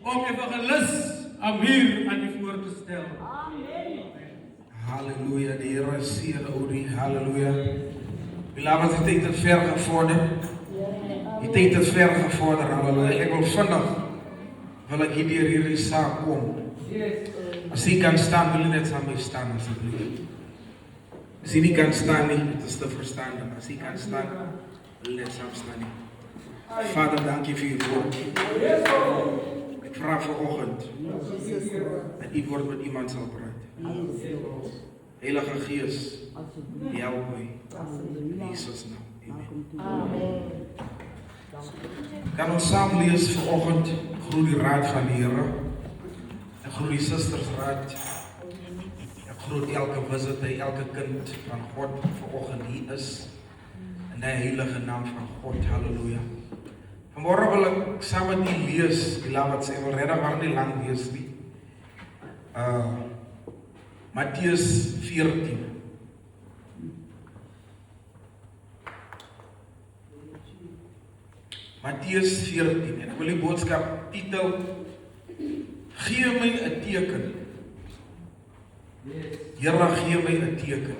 om evangelis Amir aan die voor te stel. Halleluja, de Heer is hier, Odi, halleluja. Beloved, die tijd het ver gevorderd. Die tijd het ver gevorderd, halleluja. Ik wil vandaag, wil ik hier in zaak komen. Als hij kan staan, wil je net samen staan, alsjeblieft. Als hij niet kan staan, niet, het is te verstaan. Als hij kan staan, wil je net samen staan. Vader, dank je voor je woord. Ik vraag vanochtend dat u woord met iemand zal praten. Heilige Geest, help mij. In Jezus' naam. Amen. Kan ons samen lezen vanochtend, groei die raad van de Heer. En groei zustersraad. En groei elke visitor, elke kind van God vanochtend die is. In de heilige naam van God, halleluja. Vanmorgen wil ik samen met u lezen, die laat wat ze wil redden, maar niet lang lezen. Mattheus 14. Mattheus 14. En ik wil die boodschap titel, Geef mij een teken. Here, geef mij een teken.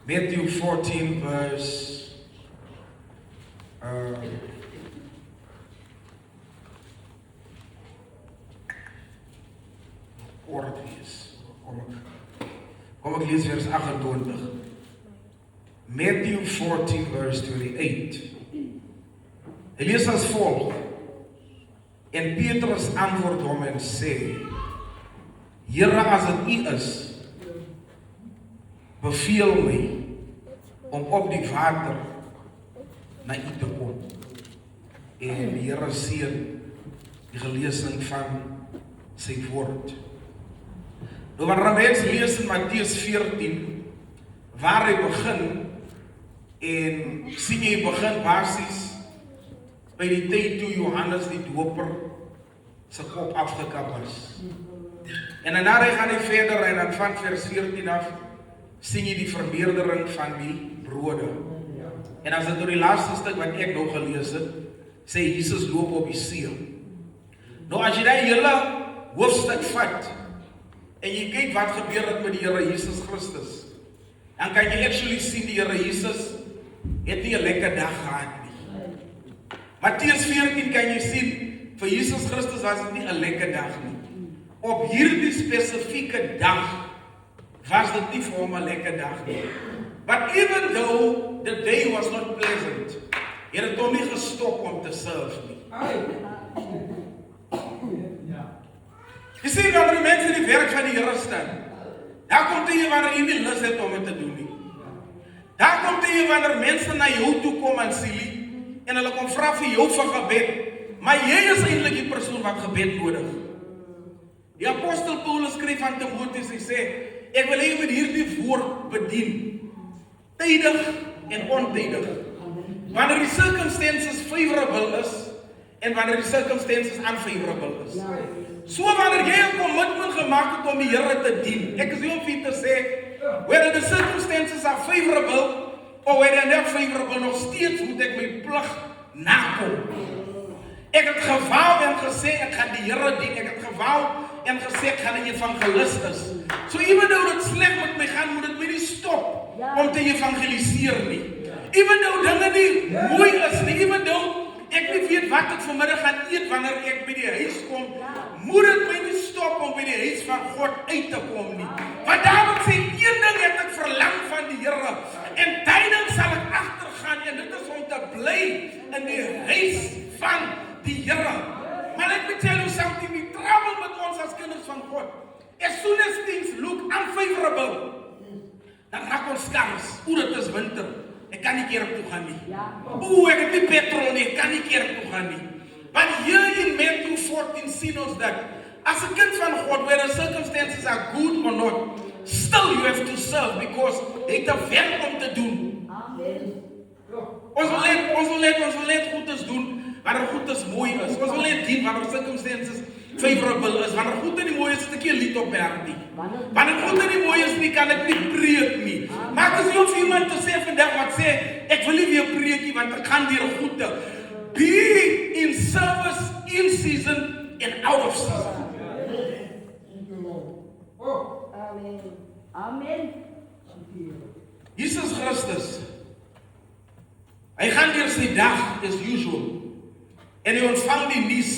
Matthew 14 verse Kom ik lees vers 28. Matthew 14 verse 28. Hij leest als volgt. En Petrus antwoordt hem en zei: Here, als het u is, beveel mij om op die water naar u te komen. En de Here seën die gelezing van zijn woord. Nou, wanneer mens lees in Mattheus 14, waar hij begint, en sien jy begin basis by die tyd toe Johannes die doper sy kop afgekap is. En daarna gaan hy verder en dan van vers 14 af sien jy die vermeerdering van die brode. En as dit door die laaste stuk wat ek nou gelees het, sê Jesus loop op die see. Nou as jy daai hele hoofstuk vat en jy kyk wat gebeur het met die Here Jesus Christus, dan kan jy actually sien die Here Jesus het nie 'n lekker dag gehad nie. Mattheus 14 kan jy sien, vir Jesus Christus was dit nie 'n lekker dag nie. Op hierdie spesifieke dag was dit nie vir hom 'n lekker dag nie. But even though the day was not pleasant, het het hom nie gestop om te serve nie. Jy sien, wanneer die mense die werk van die Here staan, daar kom jy wanneer jy nie lus het om het te doen nie. Daar kom jy wanneer mense na jou toe kom en silie, en hulle kom vra vir jou vir gebed, maar jy is eintlik die persoon wat gebed nodig. Die apostel Paulus skryf aan Timoteus en sê, ek wil jy met hierdie woord bedien, tydig en ontydig. Wanneer die circumstances favorable is, en wanneer die circumstances unfavorable is. So wanneer jy 'n commitment gemaak het om die Here te dien, ek is nie om vir te sê, whether the circumstances are favorable, or whether they're not favorable, nog steeds moet ek my plig nakom. Ek het gevou en gesê, ek gaan die Here dien, ek het gevou en gesê, ek gaan 'n evangelist is. So even though dit sleg met my gaan, moet dit my nie stop om te evangeliseer nie. Even though dinge nie mooi is nie, even though ek nie weet wat ek vanmiddag gaan eet wanneer ek by die huis kom, moet dit my nie stop om by die huis van God uit te kom nie. Want Dawid sê, een ding het ek verlang van die Here, en tyding sal ek agtergaan, en dit is om te bly in die huis van die Here. Maar let me tell you something, die trouble met ons as kinders van God, as soon as things look unfavorable, dan raak ons skars. Dit is winter, ek kan nie kerk toe gaan nie. Ek het nie petrol nie, ek kan nie kerk toe gaan nie. But here in Matthew 14 sien ons dat, as 'n kind van God, whether circumstances are good or not, still you have to serve, because jy het 'n werk om te doen. Ons wil net goedes doen, wanneer goedes mooi is. Ons wil net dien, wanneer circumstances favorable is. Wanneer goed en nie mooi is, 'n stukkie lied op my hart nie. Wanneer goed en nie mooi is nie, kan ek nie preek nie. Maar ek is nie om vir iemand te sê vandag wat sê, ek wil nie weer preek nie, want ek gaan weer goede. Be in service season and out of season. Amen. Amen. Jesus Christus, hy gaan deur sy dag as usual, en hy ontvang die nuus,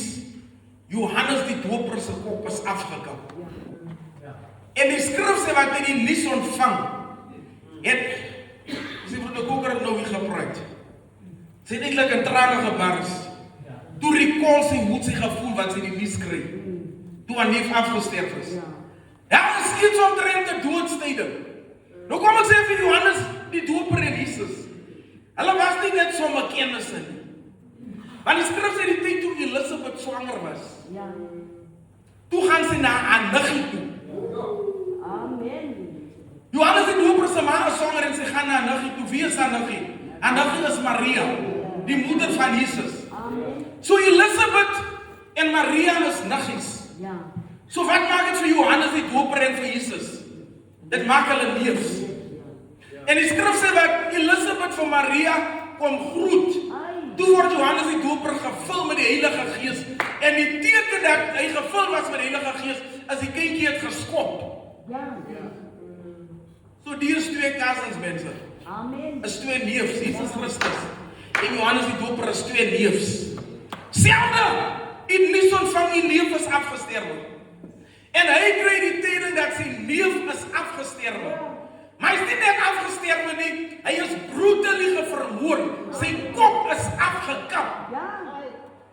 Johannes die Doper se kop is afgekap. En die skrif sê wat hy die nuus ontvang, het, sê vir die koker het nou weer gepraat, sy het eintlik in trane gebars, toe recall sy hoe sy gevoel wat sy die nuus kry, toe haar neef afgesterf is. Daar is iets omtrent die doodstyding. Nou kom ek sê vir Johannes die Doper en Jesus, hulle was nie net sommer kennisse nie. Want die skrif sê die tyd toe Elisabeth swanger was, toe gaan sy na Anuggie toe. Amen. Johannes die Doper se ma is swanger en sy gaan na Anuggie toe. Wie is Anuggie? Anuggie is Maria, die moeder van Jesus. Amen. So Elisabeth en Maria is nuggies. Ja. So wat maak dit vir Johannes die Doper en vir Jesus? Dit maak hulle neefs. En die skrif sê dat Elisabeth vir Maria kom groet. Toe word Johannes die Doper gevul met die Heilige Gees. En die teken dat hy gevul was met die Heilige Gees, is die kindjie het geskop. Ja. So die is 2 cousins, mense. Amen. Is 2 neefs, Jesus Christus. En Johannes die Doper is 2 neefs. Selfde! Die nuus ontvang die neef is afgesterwe. En hy kry die teken dat sy neef is afgesterwe. Maar hy is nie net afgesterwe nie, hy is brutally vermoor. Sy kop is afgekap. Ja.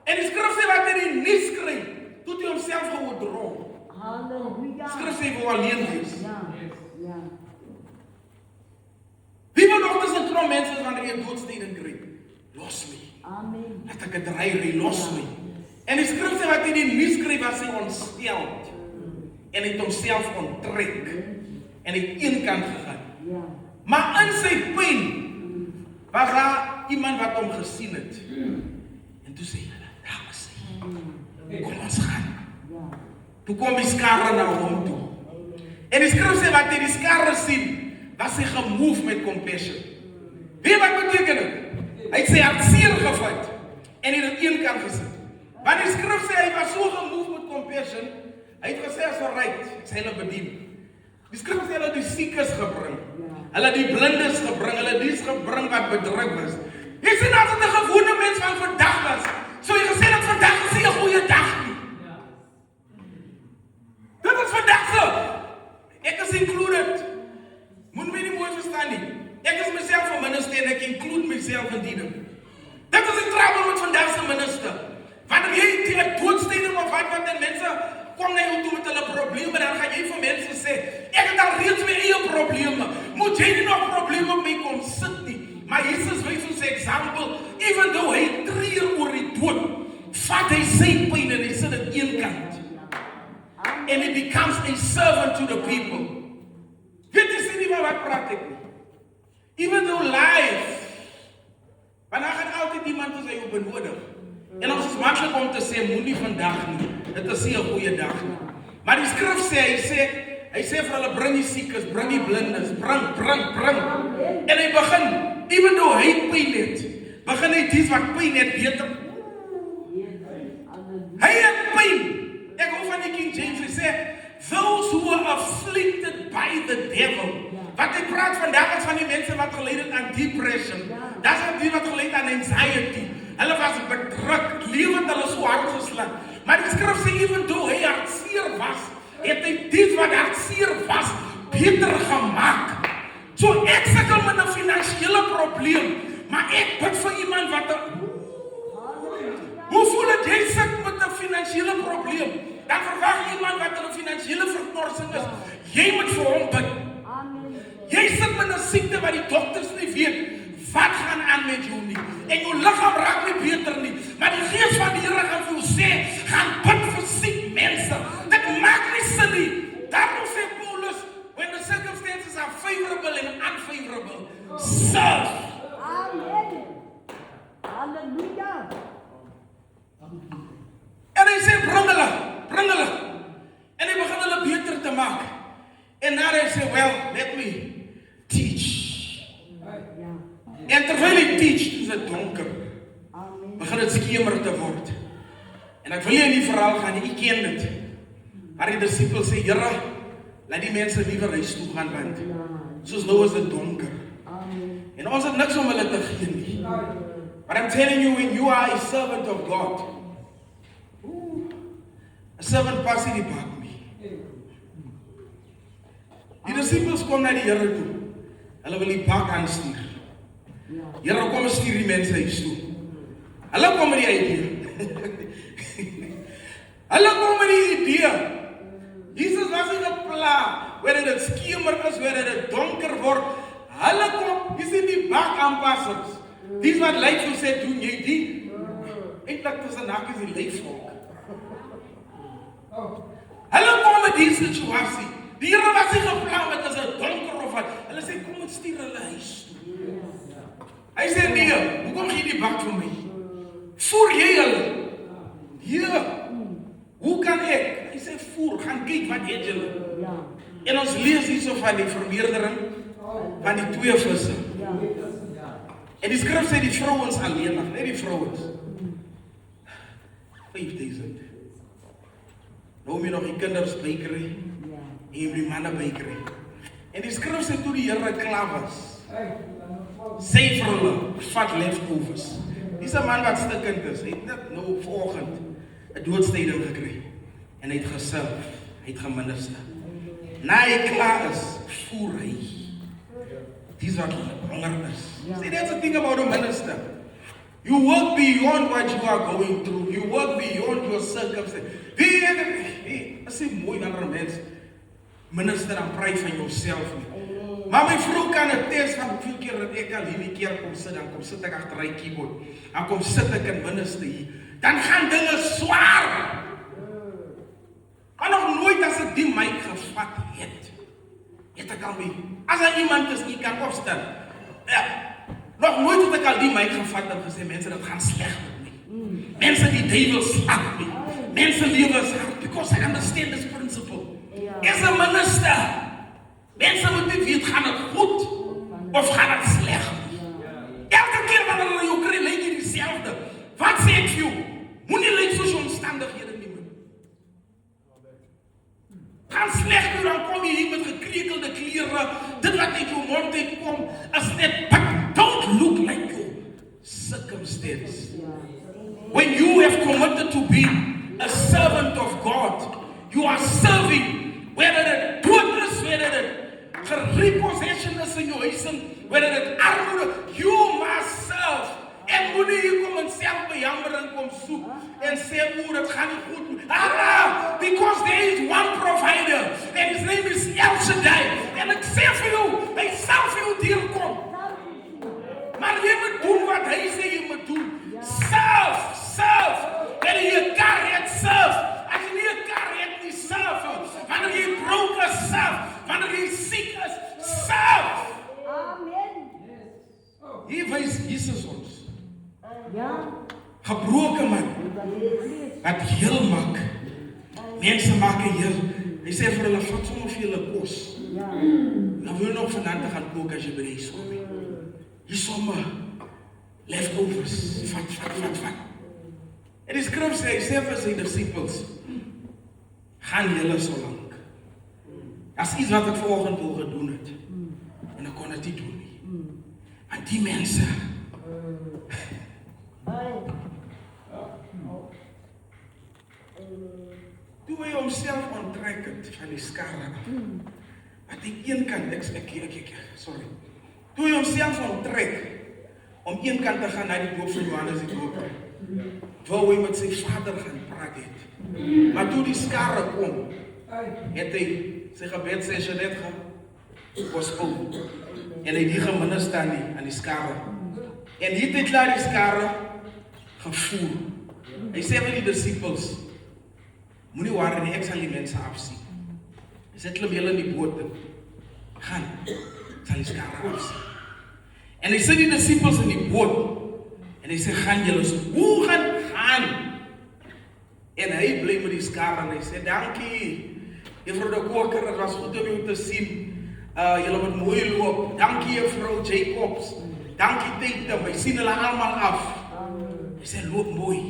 En die skrif sê wat hy die nuus kry, toe hy homself geoordrol. Halleluja. Skrif sê hy wou alleen wees. Ja. Ja. Wie wil nog tussen trom mense is wanneer jy doodsteding kry? Los my. Amen. Laat ek het ry, los my. En die skrif sê wat hy die nuus kry, was hy ontsteld. En hy het homself onttrek. En hy het een kant gegaan. Ja. Maar in sy pyn was daar iemand wat hom gesien het. En toe sê hy, daar is hy. Kom ons gaan. Ja. Toe kom die skare na hom toe. En die skrif sê wat hy die skare sien, was hy gemove met compassion. Weet wat beteken dit? Hy het sy hartseer gevat en hy het aan een kant gesit. Want die skrif sê hy was so gemove met compassion, hy het gesê as alright, sy hulle bedien. Die skrif sê hulle die siekes gebring. Hulle die blindes gebring, hulle dies gebring wat bedruk was. Jy sien as dit 'n gewone mens van vandag was, sou jy gesê dat vandag is nie 'n goeie dag nie. Dit is vandag so. Ek is included. Moet my nie mooi verstaan nie. Ek is myself 'n minister en ek include myself in diening. Dit is die trouble met vandag se minister. Wanneer jy die doodsteding of wat en mense kom na jou toe met hulle probleme, dan gaan jy vir mense sê, ek het al reeds my eie probleme, moet jy nie nog probleme op my kom sit nie. Maar Jesus wys ons 'n example, even though hy treur oor die dood, vat hy sy pyn en hy sit dit een kant. And he becomes a servant to the people. Weet jy sien nie maar wat praat ek nie. Even though life, want dan gaan altyd iemand as hy jou benodig. En ons is maklik om te sê, moenie vandag nie, dit is nie 'n goeie dag nie. Maar die skrif sê, hy sê vir hulle, bring die siekes, bring die blindes, bring. En hy begin, even though hy pyn het, begin hy dies wat pyn het beter. Hy het pyn. Ek hou van die King James, hy sê, those who are afflicted by the devil. Wat hy praat vandag is van die mense wat gelei het aan depression. Dat is die wat gelei het aan anxiety. Hulle was bedruk, lewend hulle so hard geslaan. Maar die skrif sê, even though hy hartseer was, het hy dit wat hartseer was, beter gemaak. So ek sukkel met 'n finansiële probleem, maar ek bid vir iemand wat hoe voel dit jy sit met 'n finansiële probleem? Dan verwag iemand wat 'n finansiële verkorsing is, jy moet vir hom bid. Jy sit met 'n siekte wat die dokters nie weet wat gaan aan met jou nie. En jou liggaam raak nie beter nie. Maar die gees van die Here gaan vir jou sê, gaan bid vir siek mense. Dit maak nie sin nie. Daarom sê Paulus, when the circumstances are favorable and unfavorable, serve. Amen. Halleluja. En hy sê, bring hulle. En hy begin hulle beter te maak. En dan hy sê, well, let me teach. En terwyl hy teach, is dit donker. Begin dit skemer te word. En ek wil nie in die verhaal gaan nie, ek ken dit. Maar die disippels sê, Here, laat die mense liewer huis toe gaan, want soos nou is dit donker. En ons het niks om hulle te gee nie. But I'm telling you, when you are a servant of God, a servant pas in die bak nie. Die disciples kom na die Here toe. Hulle wil die bak aanstuur. Here, kom ons stuur die mense huis toe. Hulle kom met die idee. Hulle kom met die idee. Jesus was nie gepla, wanneer dit skemer is, wanneer dit donker word. Hulle kom, jy sien die bak aanpassers. Dis wat lyk so sê, doen jy die? Eintlik tussen hakies die leefvolk. Hulle kom met die situasie. Die Here was nie gepla met as 'n donker of wat. Hulle sê, kom ons stuur hulle huis toe. Hy sê, nee, hoekom gee die bak vir my? Voer jy hulle? Ja. Hoe kan ek? Hy sê, voer, gaan kyk wat het julle. En ons lees hierso van die vermeerdering van die 2 visse. En die skrif sê die vrouens alleen, net die vrouens. 5000. Nou moet jy nog die kinders bykry, en jy moet die manne bykry. En die skrif sê toe die Here klaar was, sê vir hulle, vat leftovers. Dis 'n man wat stikkend is, hy het net nou vanoggend 'n doodstyding gekry. En hy het geself, hy het geminister. Na hy klaar is, voer hy. Dis wat honger is. See, that's the thing about a minister. You work beyond what you are going through. You work beyond your circumstances. As jy mooi na 'n mens minister en praat van jouself nie. Maar my vrou kan 'n test van hoeveel keer dat ek al hierdie keer kom sit, dan kom sit ek agter die keyboard. Dan kom sit ek en minister hier. Dan gaan dinge swaar. Maar nog nooit as ek die mic gevat het. Het ek al mee. As daar iemand is, die kan opstaan. Ja. Nog nooit het ek al die mic gevat en gesê, mense, dit gaan sleg met my. Mense, die duivel slag my. Mense lewe is hard, because I understand this principle. As a minister, mense moet nie weet, gaan het goed, of gaan het sleg. Elke keer wanneer hulle jou kry, lyk jy dieselfde. Wat sê ek vir jou? Moenie lyk soos jou omstandighede nie. Gaan sleg toe, dan kom jy hier met gekrekelde klere, dit wat uit jou mond uitkom, is net, but don't look like your circumstance. When you have committed to be a servant of God, you are serving, whether it dood is, whether it gerepossession is in jou huis, whether it armoede, you must serve. En moenie hier kom en self bejammering kom soek en sê, dit gaan nie goed. Because there is one provider, and his name is El Shaddai. En ek sê vir jou, hy sal vir jou deurkom. Maar jy moet doen wat hy sê jy moet doen. Serve. Wanneer jy 'n kar het, serve. As jy nie 'n kar het, nie serve. Wanneer jy broke is, serve. Wanneer jy siek is, serve. Amen. Hier wys Jesus ons. Ja. Gebroken man, wat heel maak. Mense maak heel. Hy sê vir hulle, vat sommer vir julle kos. Dan wil nog vanaand te gaan kook as jy by die huis kom. Hier sommer leftovers. Vat. En die skrif sê, hy sê vir sy disciples, gaan julle so lank. As iets wat ek vanoggend al gedoen het. En ek kon dit nie doen nie. Want die mense toe hy homself onttrek het van die skare af. Wat die een kant, sorry. Toe hy homself onttrek om een kant te gaan na die doop van Johannes die Doper. Wou hy met sy vader gaan praat het. Maar toe die skare kom, het hy sy gebedsessie net gepospon. En hy die geminister aan die skare. En hier het klaar die skare gevoer. Hy sê vir die disciples, moenie worry nie, ek sal die mense afsien. Hy sê hulle in die boot in. Gaan, ek sal die skare afsien. En hy sê die disciples in die boot. En hy sê, gaan julle so. Hoe gaan? En hy bly met die skare en hy sê, dankie, juffrou de Koker, het was goed om jou te sien. Julle moet mooi loop. Dankie juffrou Jacobs. Dankie Tatum, hy sien hulle allemaal af. Hy sê, loop mooi.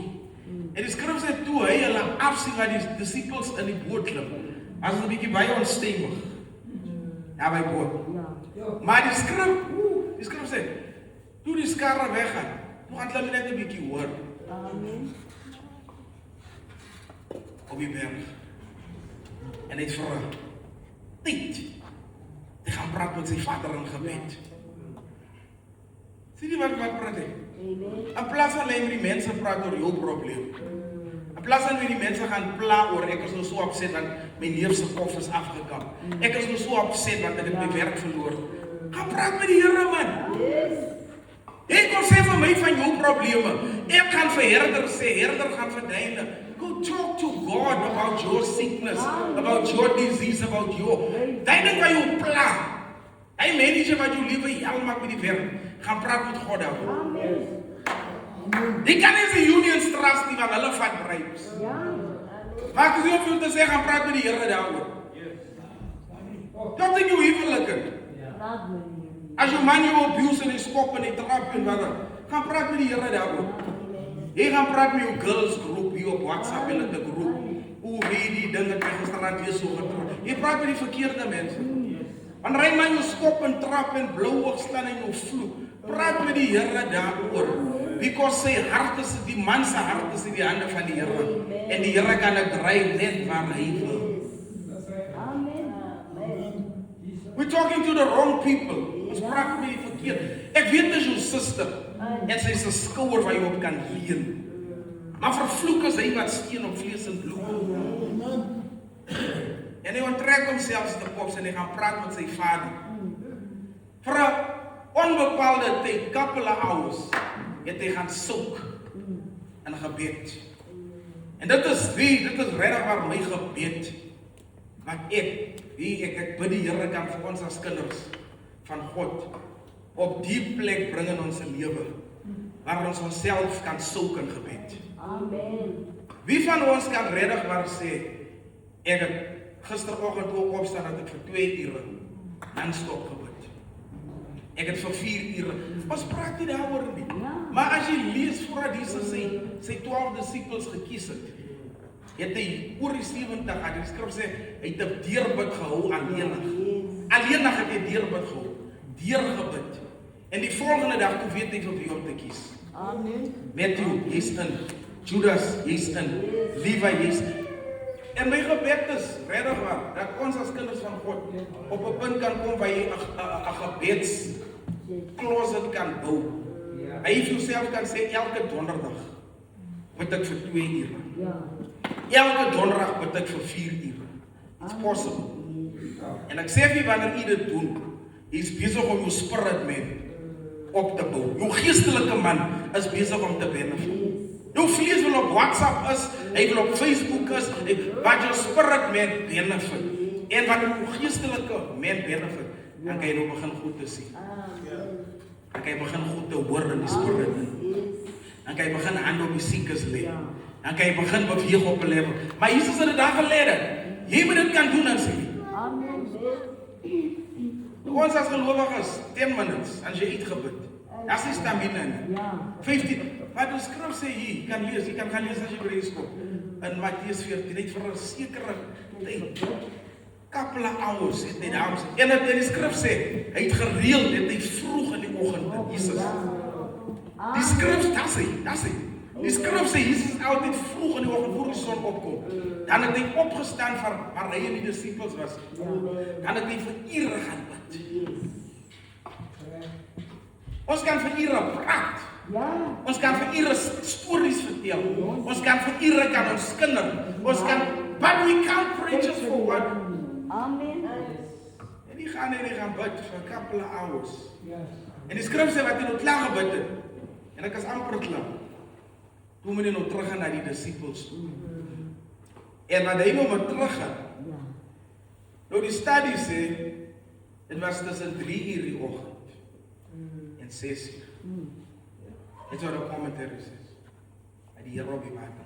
En die skrif sê toe hy hulle afsien dat die disciples in die boot klim, as hulle 'n bietjie baie onstemmig. Ja, by boot. Maar die skrif sê, toe die skare weggaan, toe gaan hulle net 'n bietjie hoor. Amen. Op die berg. En hy het vir 'n tyd te gaan praat met sy vader in gebed. Sien jy wat praat hy? Amen. In plaas van alleen die mense praat oor jou probleem. In plaas van die mense gaan pla oor ek is nou so opset want my neef se kof is afgekap. Ek is nou so opset want ek het my werk verloor. Gaan praat met die Here man. Ek kon sê vir my van jou probleme. Ek gaan vir herder sê, herder gaan verduidelik. Go talk to God about your sickness, about your disease, about your. Daai ding wat jou pla. Hy manager wat jou lewe hel maak met die werk. Gaan praat met God daaroor. Amen. Die kan nie die unions trust nie, want hulle vat bribes. Ja. Maar ek is nie veel te sê, gaan praat met die Here daaroor. Tot in jou huwelike. Praat met die As jou man jou abuse en die skop en die trap en wat dan, gaan praat met die Here daaroor. Jy gaan praat met jou girls groep hier op WhatsApp en in die groep. Hoe weet die dinge het my gisterand weer so getrokken. Jy praat met die verkeerde mense. Want hy man jou skop en trap en blauwig staan en jou vloek. Praat met die Here daaroor. Because sy hart is, die man se hart is in die hande van die Here. En die Here kan dit draai net waar hy wil. Amen. We're talking to the wrong people. Ons praat met die verkeerd. Ek weet dis jou suster. En sy is 'n skouer waar jy op kan leun. Maar vervloek is hy wat steen op vlees en bloed. En hy onttrek homself te kop en hy gaan praat met sy vader. Vir 'n onbepaalde tyd, couple of hours, het hy gaan soek in gebed. En dit is regtig waar my gebed. Wat ek bid die Here kan vir ons as kinders van God op die plek bring in ons lewe waar ons onsself kan soek in gebed. Amen. Wie van ons kan regtig maar sê ek het gisteroggend ook opstaan dat ek vir 2 ure non-stop gebid. Ek het vir 4 ure. Ons praat nie daaroor nie. Maar as jy lees voordat Jesus sy 12 disippels gekies het hy oor die 70 aan die skrif sê hy het 'n deurbid gehou alleenig. Alleenig het hy deurbid gehou. Deurgebid. En die volgende dag toe weet hy vir wie om te kies. Amen. Matthew, jy's in. Judas, jy's in. Levi, jy's in. En my gebed is regtig waar dat ons as kinders van God op 'n punt kan kom waar jy 'n gebedskloset kan bou. Hy vir jouself kan sê elke donderdag bid ek vir 2 ure. Elke donderdag bid ek vir 4 ure. It's possible. En ek sê vir wanneer jy dit doen, jy's besig om jou spirit man op te bou. Jou geestelike man is besig om te benefit. Jou vlees wil op WhatsApp is, hy wil op Facebook is, wat jou spirit man benefit. En wat jou geestelike man benefit, dan kan jy nou begin goed te sien. Dan kan jy begin goed te hoor in die spirit. Dan kan jy begin hand op die siekes lê. Dan kan jy begin beweeg op 'n level. Maar Jesus het dit daar geleer. Jy moet dit kan doen as jy. Amen. Ons as gelowiges 10 minutes as jy iets gebid. As jy stamina nie. 15. Wat die skrif sê hier, kan lees, jy kan gaan lees as jy by die kom. In Matteus 14 net vir 'n sekere tyd. Couple of hours het hy daar. En dit in die skrif sê, hy het gereeld het hy vroeg in die oggend met Jesus. Die skrif das hy. Die skrif sê Jesus is altyd vroeg in die oggend voor die son opkom. Dan het hy opgestaan waar hy en die disippels was. Dan het hy vir ure gaan bid. Ons kan vir ure praat. Ons kan vir ure stories vertel. Ons kan vir ure kan ons kinder. Ons kan, but we can't preach just for one. Amen. En die gaan bid vir 'n couple of hours. En die skrif sê wat hy nou klaar gebid het. En ek is amper klaar. Toe moet hy nou terug gaan na die disippels. En wat hy nou moet terug gaan. Nou die studie sê, dit was tussen 3 uur die oggend en 6 uur. Dit wat die commentaries is. By die Here op die water.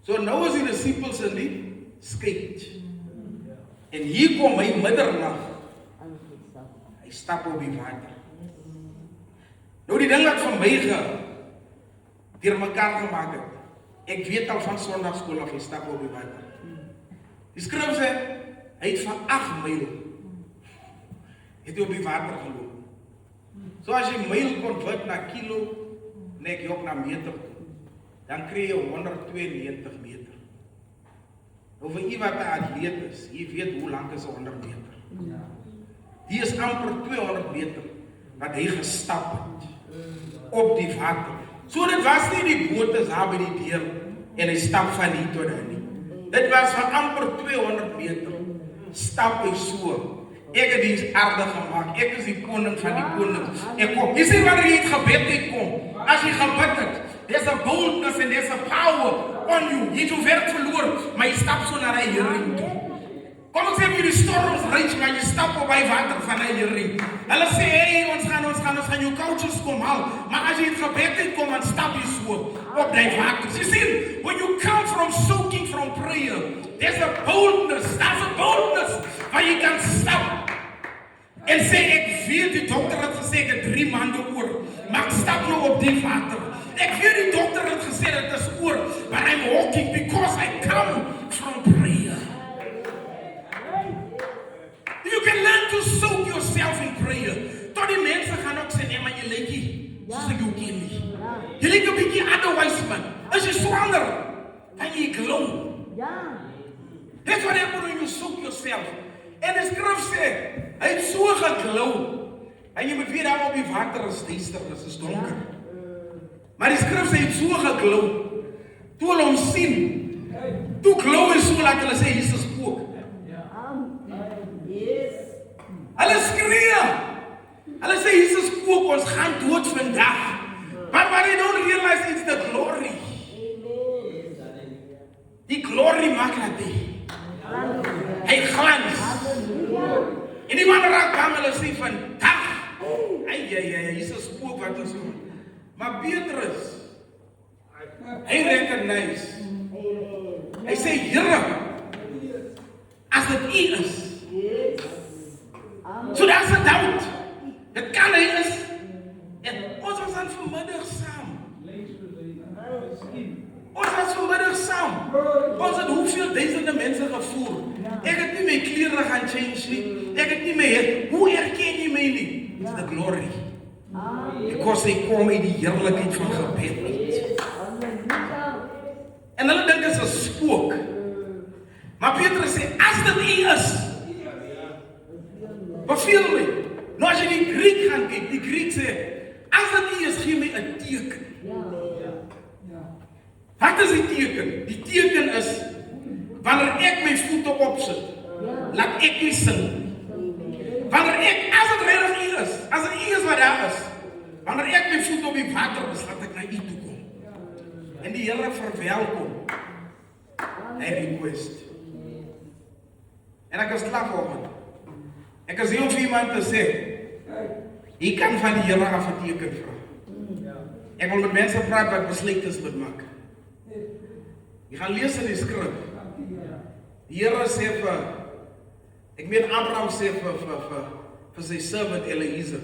So nou is die disippels in die skei. En hier kom hy middernag. Hy stap op die water. Nou die ding wat vir my deur mekaar gemaak het. Ek weet al van Sondagskool af, hy stap op die water. Die skrif sê, hy het van 8 myl het hy op die water geloop. So as jy myl konvert na kilo, nee, ek ook na meter toe, dan kry jy 192 meter. Nou vir u wat 'n atleet is, jy weet hoe lank is 100 meter. Die is amper 200 meter wat hy gestap het op die water. So dit was nie die boot is daar by die deur en hy stap van hier tot daar nie. Dit was van amper 200 meter. Stap hy so. Ek het die aarde gemaak. Ek is die koning van die konings. Ek kom. Jy sien wanneer jy het gebed uitkom. As jy gebid het, there's a boldness and there's a power on you. Jy het jou werk verloor, maar jy stap so na die Here toe. Kom ons sê vir die storms reeds, maar jy stap op by water van die Here. Hulle sê, hey, ons gaan jou couches kom haal. Maar as jy het gebed uitkom, dan stap jy so op die water. Jy sien, when you come from soaking from prayer, there's a boldness waar jy kan stap. En sê, ek weet die dokter het gesê, ek het 3 maande oor, maar ek stap nou op die water. Ek weet die dokter het gesê, het is oor, but I'm walking because I come from prayer. You can learn to soak yourself in prayer. Tot die mense gaan ook sê, nee, maar jy lyk nie, soos ek jou ken nie. Jy lyk 'n bietjie otherwise, man. As jy swanger, dan jy glow. That's what happens when you soak yourself. En die skrif sê, hy het so geglow. En jy moet weet daar op die water is duister, dit is donker. Maar die skrif sê, hy het so geglow. Toe hulle hom sien, toe glow hy so laat hulle sê, Jesus spook. Hulle skree. Hulle sê, Jesus spook, ons gaan dood vandag. But what they don't realize is the glory. Die glory maak dat hy glans. En die man raak bang, hulle sê vandag. Jesus spook wat ons doen. Maar Petrus, hy recognize. Hy sê, Here, as dit U is. So daar's 'n doubt. Dit kan hy is. En ons was aan vanmiddag saam. Ons het hoeveel duisende mense gevoer. Ek het nie my klere gaan change nie. Ek het nie my hoe erken jy my nie? It's the glory. Because hy kom uit die heerlikheid van gebed uit. En hulle dink dit is 'n spook. Maar Petrus sê, as dit U is, beveel my. Nou as jy die Griek gaan kyk, die Griek sê, as dit U is, gee my 'n teken. Wat is die teken? Die teken is, wanneer ek my voete opsit, laat ek nie sing. Wanneer ek, as het regtig U is, as het U is wat daar is, wanneer ek my voete op die water is, laat ek na U toe kom. En die Here verwelkom. Hy request. En ek is klaar volgende. Ek is hier vir iemand te sê, jy kan van die Here af 'n teken vra. Ek wil met mense praat wat besluite moet maak. Jy gaan lees in die skrif. Die Here sê vir, ek meen Abraham sê vir sy servant Eliezer.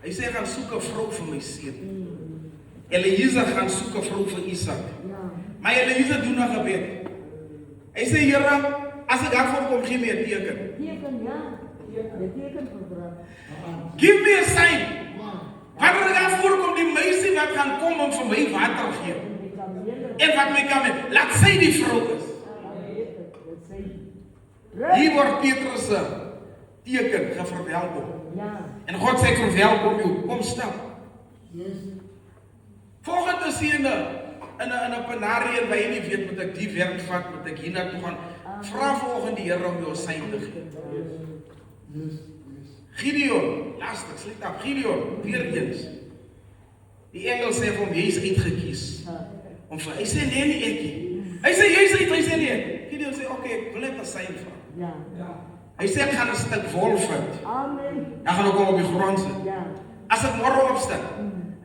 Hy sê, gaan soek 'n vrou vir my seun. Eliezer gaan soek 'n vrou vir Isak. Maar Eliezer doen 'n gebed. Hy sê, Here, as ek daarvoor kom, gee my 'n teken. Give me a sign. Wanneer ek daarvoor kom, die meisie wat gaan kom om vir my water gee. En wat my kan met, laat sy die vrou is. Hier word Petrus se teken geverwelkom. En God sê, ek verwelkom jou, kom stap. Volgende siene, in 'n penarie en jy nie weet, moet ek die werk vat, moet ek hier na toe gaan. Vra volgende die Here om jou sein te gee. Gideon, lastig, slit af, Gideon, weer eens. Die engel sê vir hom, jy is uitgekies. Hy sê, nee, nie ek nie. Hy sê, jy is uit, hy sê nie. Gideon sê, oké, ek wil net 'n sein vra. Hy sê, ek gaan 'n stuk wol vind. Dan gaan ek hom op die grond sit. As ek môre opstaan,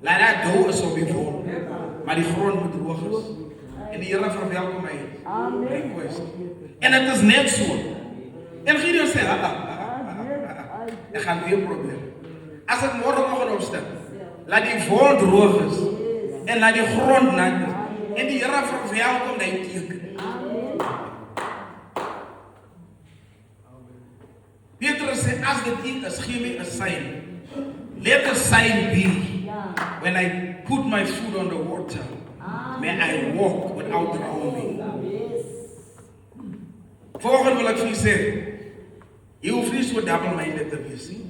laat dat dou is op die wol. Maar die grond moet droog is. En die Here verwelkom my request. En dit is net so. En Gideon sê, ek gaan weer probeer. As ek môre opstaan, laat die wol droog is. En laat die grond nat is. En die Here verwelkom die teken. Amen. Petrus sê, as dit nie is, gee my 'n sign. Let the sign be. Ja. When I put my foot on the water, may I walk without drowning. Yes. Volgende wil ek vir u sê, jy hoef nie so double-minded te wees nie.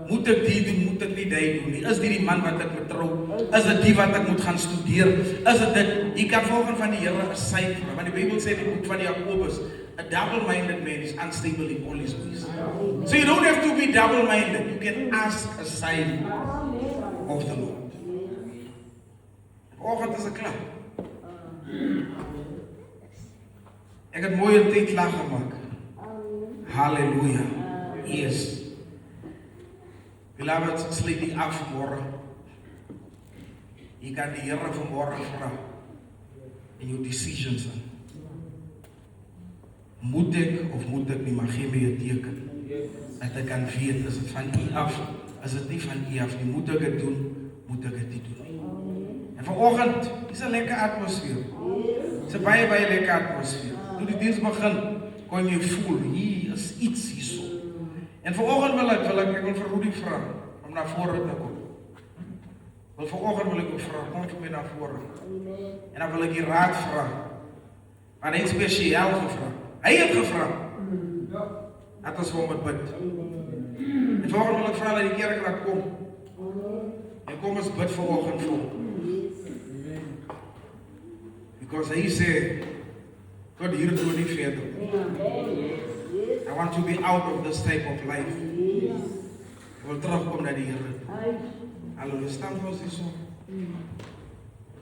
Moet ek dit doen, moet ek nie dit doen nie. Is dit die man wat ek moet trou? Is dit die wat ek moet gaan studeer? Is dit dit? Jy kan volgens van die Here 'n sign vra. Want die Bybel sê in die boek van Jakobus, a double-minded man is unstable in all his ways. So you don't have to be double-minded. You can ask a sign of the Lord. Vanoggend is ek klaar. Ek het mooie tyd klaar gemaak. Halleluja. Yes. Beloved, sluit die af môre. Jy kan die Here vanmôre vra in jou decisions in. Moet ek of moet ek nie, maar gee my 'n teken. Dat ek kan weet, is dit van U af, is dit nie van U af nie. Moet ek dit doen, moet ek dit nie doen. En vanoggend, is 'n lekker atmosfeer. Dis 'n baie lekker atmosfeer. Toe die diens begin, kon jy voel, hier is iets hierso. En vanoggend wil ek wil vir Rudy vra om na vore te kom. Want vanoggend wil ek ook vra, kom vir my na vore. En dan wil ek die raad vra. Maar hy het spesiaal gevra. Hy het gevra. Dat ons hom moet bid. En vanoggend wil ek vra dat die kerk laat kom. En kom ons bid vanoggend vir hom. Because hy sê, tot hier toe nie verder. I want to be out of this type of life. Ek wil terugkom na die Here. Halleluja, staan vir ons hier so.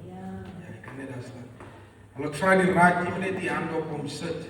Ja, ek kan net daar staan. Wil ek vra die raad, jy moet net die hand op hom sit.